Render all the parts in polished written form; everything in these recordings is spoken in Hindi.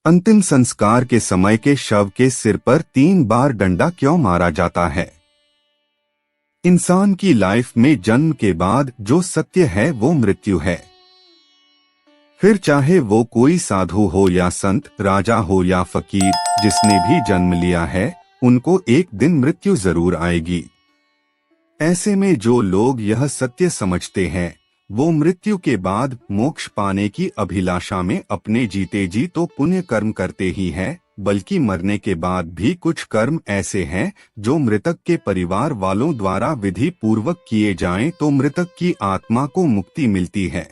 अंतिम संस्कार के समय के शव के सिर पर 3 बार डंडा क्यों मारा जाता है? इंसान की लाइफ में जन्म के बाद जो सत्य है वो मृत्यु है। फिर चाहे वो कोई साधु हो या संत, राजा हो या फकीर, जिसने भी जन्म लिया है उनको एक दिन मृत्यु जरूर आएगी। ऐसे में जो लोग यह सत्य समझते हैं वो मृत्यु के बाद मोक्ष पाने की अभिलाषा में अपने जीते जी तो पुण्य कर्म करते ही हैं, बल्कि मरने के बाद भी कुछ कर्म ऐसे हैं जो मृतक के परिवार वालों द्वारा विधि पूर्वक किए जाएं तो मृतक की आत्मा को मुक्ति मिलती है।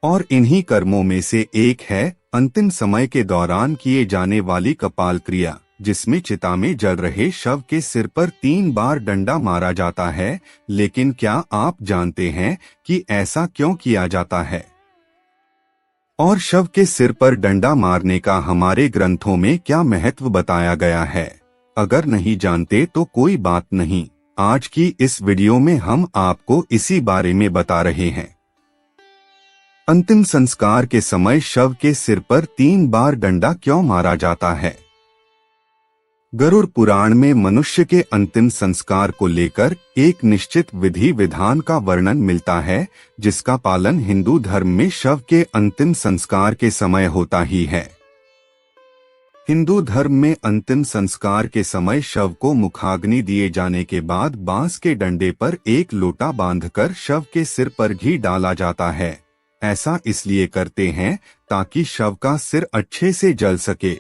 और इन्हीं कर्मों में से एक है अंतिम समय के दौरान किए जाने वाली कपाल क्रिया, जिसमें चिता में जल रहे शव के सिर पर 3 बार डंडा मारा जाता है। लेकिन क्या आप जानते हैं कि ऐसा क्यों किया जाता है? और शव के सिर पर डंडा मारने का हमारे ग्रंथों में क्या महत्व बताया गया है? अगर नहीं जानते तो कोई बात नहीं, आज की इस वीडियो में हम आपको इसी बारे में बता रहे हैं। अंतिम संस्कार के समय शव के सिर पर 3 बार डंडा क्यों मारा जाता है? गरुड़ पुराण में मनुष्य के अंतिम संस्कार को लेकर एक निश्चित विधि विधान का वर्णन मिलता है, जिसका पालन हिंदू धर्म में शव के अंतिम संस्कार के समय होता ही है। हिंदू धर्म में अंतिम संस्कार के समय शव को मुखाग्नि दिए जाने के बाद बांस के डंडे पर एक लोटा बांधकर शव के सिर पर घी डाला जाता है। ऐसा इसलिए करते हैं ताकि शव का सिर अच्छे से जल सके,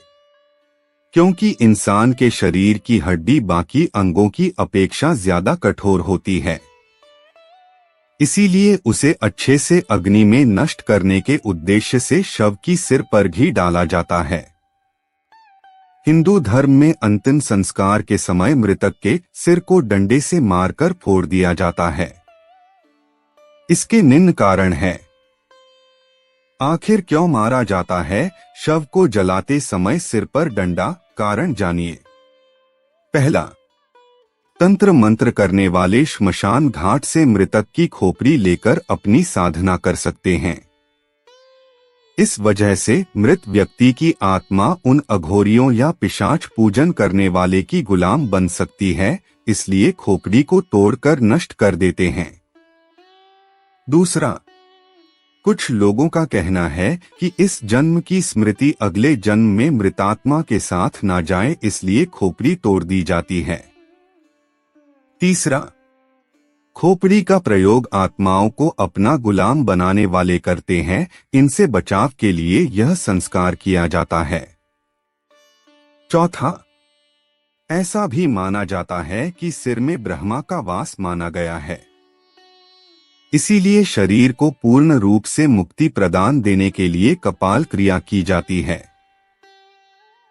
क्योंकि इंसान के शरीर की हड्डी बाकी अंगों की अपेक्षा ज्यादा कठोर होती है। इसीलिए उसे अच्छे से अग्नि में नष्ट करने के उद्देश्य से शव की सिर पर घी डाला जाता है। हिंदू धर्म में अंतिम संस्कार के समय मृतक के सिर को डंडे से मारकर फोड़ दिया जाता है। इसके निम्न कारण है। आखिर क्यों मारा जाता है शव को जलाते समय सिर पर डंडा? कारण जानिए। पहला, तंत्र मंत्र करने वाले श्मशान घाट से मृतक की खोपड़ी लेकर अपनी साधना कर सकते हैं। इस वजह से मृत व्यक्ति की आत्मा उन अघोरियों या पिशाच पूजन करने वाले की गुलाम बन सकती है, इसलिए खोपड़ी को तोड़कर नष्ट कर देते हैं। दूसरा, कुछ लोगों का कहना है कि इस जन्म की स्मृति अगले जन्म में मृतात्मा के साथ ना जाए, इसलिए खोपड़ी तोड़ दी जाती है। तीसरा, खोपड़ी का प्रयोग आत्माओं को अपना गुलाम बनाने वाले करते हैं, इनसे बचाव के लिए यह संस्कार किया जाता है। चौथा, ऐसा भी माना जाता है कि सिर में ब्रह्मा का वास माना गया है, इसीलिए शरीर को पूर्ण रूप से मुक्ति प्रदान देने के लिए कपाल क्रिया की जाती है,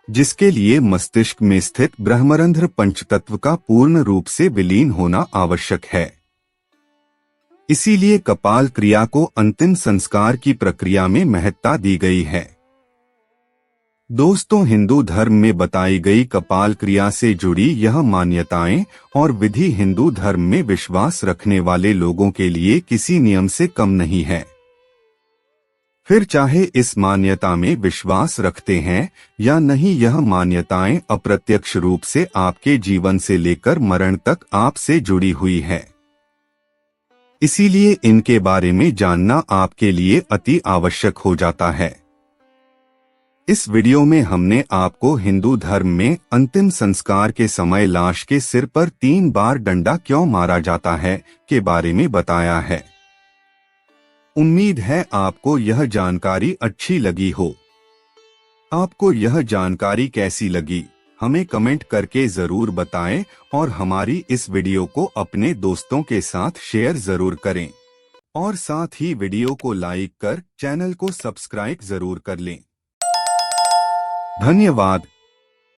जिसके लिए मस्तिष्क में स्थित ब्रह्मरंध्र पंचतत्व का पूर्ण रूप से विलीन होना आवश्यक है। इसीलिए कपाल क्रिया को अंतिम संस्कार की प्रक्रिया में महत्ता दी गई है। दोस्तों, हिंदू धर्म में बताई गई कपाल क्रिया से जुड़ी यह मान्यताएं और विधि हिंदू धर्म में विश्वास रखने वाले लोगों के लिए किसी नियम से कम नहीं है। फिर चाहे इस मान्यता में विश्वास रखते हैं या नहीं, यह मान्यताएं अप्रत्यक्ष रूप से आपके जीवन से लेकर मरण तक आपसे जुड़ी हुई है। इसीलिए इनके बारे में जानना आपके लिए अति आवश्यक हो जाता है। इस वीडियो में हमने आपको हिंदू धर्म में अंतिम संस्कार के समय लाश के सिर पर 3 बार डंडा क्यों मारा जाता है के बारे में बताया है। उम्मीद है आपको यह जानकारी अच्छी लगी हो। आपको यह जानकारी कैसी लगी हमें कमेंट करके जरूर बताएं और हमारी इस वीडियो को अपने दोस्तों के साथ शेयर जरूर करें और साथ ही वीडियो को लाइक कर चैनल को सब्सक्राइब जरूर कर लें। धन्यवाद।